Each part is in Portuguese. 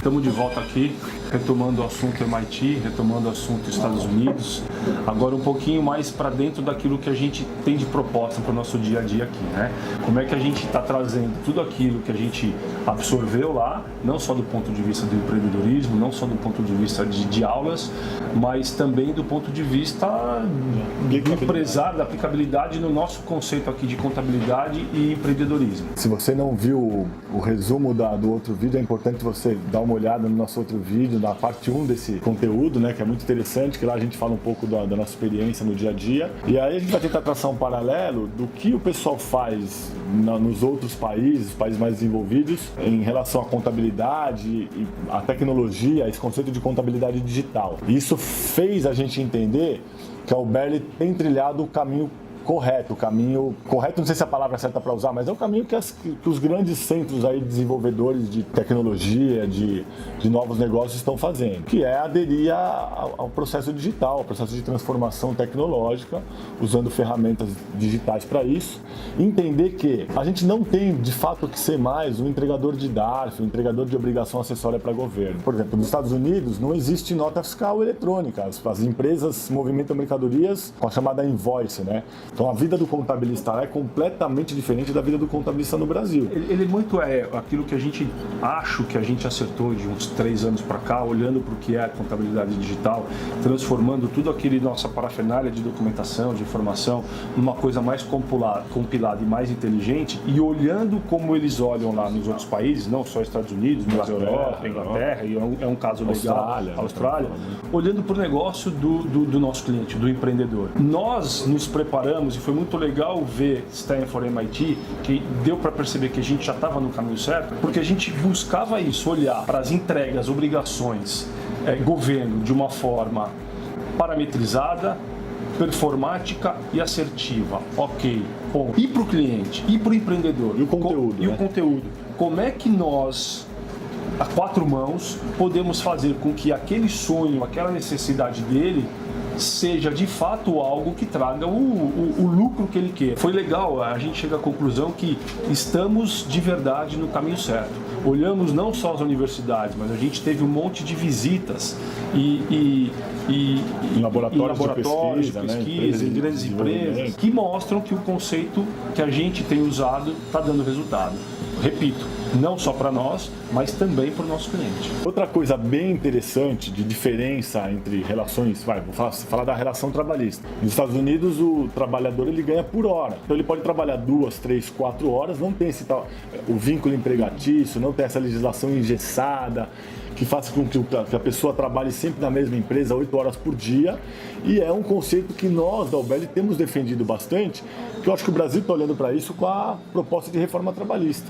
Estamos de volta aqui, retomando o assunto MIT, retomando o assunto Estados Unidos, agora um pouquinho mais para dentro daquilo que a gente tem de proposta para o nosso dia a dia aqui, né? Como é que a gente está trazendo tudo aquilo que a gente absorveu lá, não só do ponto de vista do empreendedorismo, não só do ponto de vista de aulas, mas também do ponto de vista do empresário, da aplicabilidade no nosso conceito aqui de contabilidade e empreendedorismo. Se você não viu o resumo do outro vídeo, é importante você dar uma olhada no nosso outro vídeo, na parte 1 desse conteúdo, né, que é muito interessante, que lá a gente fala um pouco da nossa experiência no dia a dia. E aí a gente vai tentar traçar um paralelo do que o pessoal faz nos outros países mais desenvolvidos, em relação à contabilidade e à tecnologia, esse conceito de contabilidade digital. E isso fez a gente entender que a Oberli tem trilhado o caminho correto, não sei se é a palavra certa para usar, mas é o caminho que os grandes centros aí desenvolvedores de tecnologia, de novos negócios estão fazendo, que é aderir ao processo digital, ao processo de transformação tecnológica, usando ferramentas digitais para isso, entender que a gente não tem de fato que ser mais um entregador de DARF, um entregador de obrigação acessória para governo. Por exemplo, nos Estados Unidos não existe nota fiscal eletrônica, as empresas movimentam mercadorias com a chamada invoice, né? Então a vida do contabilista é completamente diferente da vida do contabilista no Brasil. Ele muito é aquilo que a gente que a gente acertou de uns 3 anos para cá, olhando para o que é a contabilidade digital, transformando tudo aquele nossa parafernália de documentação, de informação, numa coisa mais compilada e mais inteligente, e olhando como eles olham lá nos outros países, não só Estados Unidos, mas Europa, Inglaterra, e é um caso legal, Austrália, olhando para o negócio do nosso cliente, do empreendedor. Nós nos preparamos, e foi muito legal ver Stanford MIT, que deu para perceber que a gente já estava no caminho certo, porque a gente buscava isso, olhar para as entregas, obrigações, governo de uma forma parametrizada, performática e assertiva. Ok, bom. E para o cliente, e para o empreendedor. E o conteúdo. O conteúdo. Como é que nós, a 4 mãos, podemos fazer com que aquele sonho, aquela necessidade dele seja de fato algo que traga o lucro que ele quer. Foi legal, a gente chega à conclusão que estamos de verdade no caminho certo. Olhamos não só as universidades, mas a gente teve um monte de visitas em laboratórios de pesquisa, em grandes empresas, que mostram que o conceito que a gente tem usado está dando resultado. Repito, não só para nós, mas também para o nosso cliente. Outra coisa bem interessante de diferença entre relações, vou falar da relação trabalhista. Nos Estados Unidos, o trabalhador ele ganha por hora. Então ele pode trabalhar 2, 3, 4 horas, não tem o vínculo empregatício, não tem essa legislação engessada, que faça com que a pessoa trabalhe sempre na mesma empresa 8 horas por dia, e é um conceito que nós da Oberli temos defendido bastante, que eu acho que o Brasil está olhando para isso com a proposta de reforma trabalhista.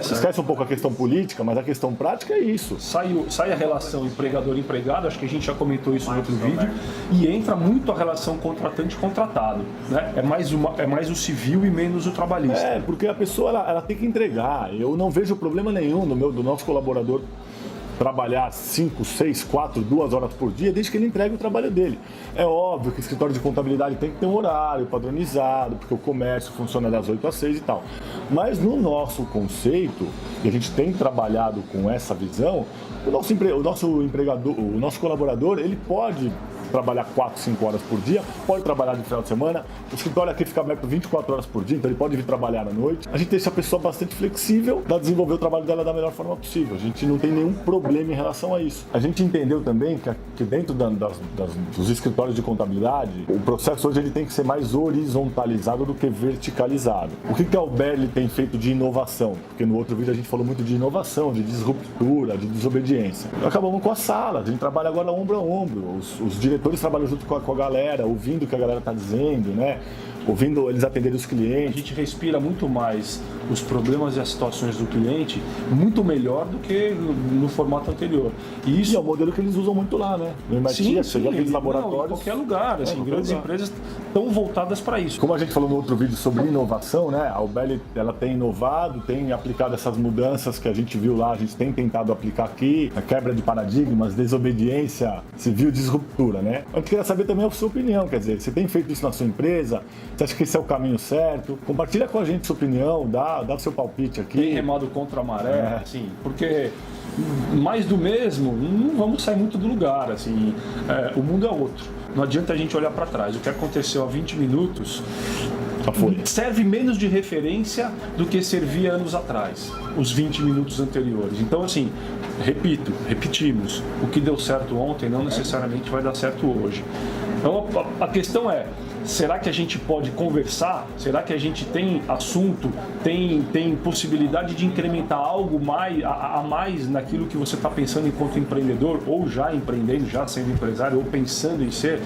Esquece um pouco a questão política, mas a questão prática é isso. Sai a relação empregador-empregado, acho que a gente já comentou isso no outro vídeo, e entra muito a relação contratante-contratado, né? É mais o civil e menos o trabalhista. Porque a pessoa ela tem que entregar. Eu não vejo problema nenhum do nosso colaborador trabalhar 5, 6, 4, 2 horas por dia, desde que ele entregue o trabalho dele. É óbvio que o escritório de contabilidade tem que ter um horário padronizado, porque o comércio funciona das 8 às 6 e tal. Mas no nosso conceito, e a gente tem trabalhado com essa visão, o nosso colaborador, ele pode trabalhar 4, 5 horas por dia, pode trabalhar de final de semana, o escritório aqui fica aberto 24 horas por dia, então ele pode vir trabalhar à noite. A gente deixa a pessoa bastante flexível para desenvolver o trabalho dela da melhor forma possível. A gente não tem nenhum problema em relação a isso. A gente entendeu também que dentro dos escritórios de contabilidade, o processo hoje ele tem que ser mais horizontalizado do que verticalizado. O que a Oberli tem feito de inovação? Porque no outro vídeo a gente falou muito de inovação, de disruptura, de desobediência. Acabamos com a sala, a gente trabalha agora ombro a ombro. Os diretores trabalham junto com a galera, ouvindo o que a galera está dizendo, né? Ouvindo eles atenderem os clientes. A gente respira muito mais os problemas e as situações do cliente muito melhor do que no formato anterior. E isso é o modelo que eles usam muito lá, né? No MIT, aqueles laboratórios. Em qualquer lugar, grandes empresas estão voltadas para isso. Como a gente falou no outro vídeo sobre inovação, né? A Oberli, ela tem inovado, tem aplicado essas mudanças que a gente viu lá, a gente tem tentado aplicar aqui, a quebra de paradigmas, desobediência civil, disruptura, né? Eu queria saber também a sua opinião, quer dizer, você tem feito isso na sua empresa? Você acha que esse é o caminho certo? Compartilha com a gente sua opinião, dá o seu palpite aqui. Tem remado contra a maré, assim, porque mais do mesmo, não vamos sair muito do lugar, assim, o mundo é outro. Não adianta a gente olhar para trás. O que aconteceu há 20 minutos serve menos de referência do que servia anos atrás, os 20 minutos anteriores. Então, assim, repetimos, o que deu certo ontem não necessariamente vai dar certo hoje. Então, a questão é, será que a gente pode conversar? Será que a gente tem assunto, tem possibilidade de incrementar algo a mais naquilo que você está pensando enquanto empreendedor, ou já empreendendo, já sendo empresário, ou pensando em ser?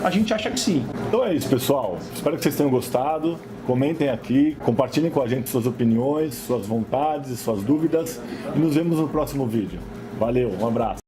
A gente acha que sim. Então é isso, pessoal. Espero que vocês tenham gostado. Comentem aqui, compartilhem com a gente suas opiniões, suas vontades e suas dúvidas. E nos vemos no próximo vídeo. Valeu, um abraço.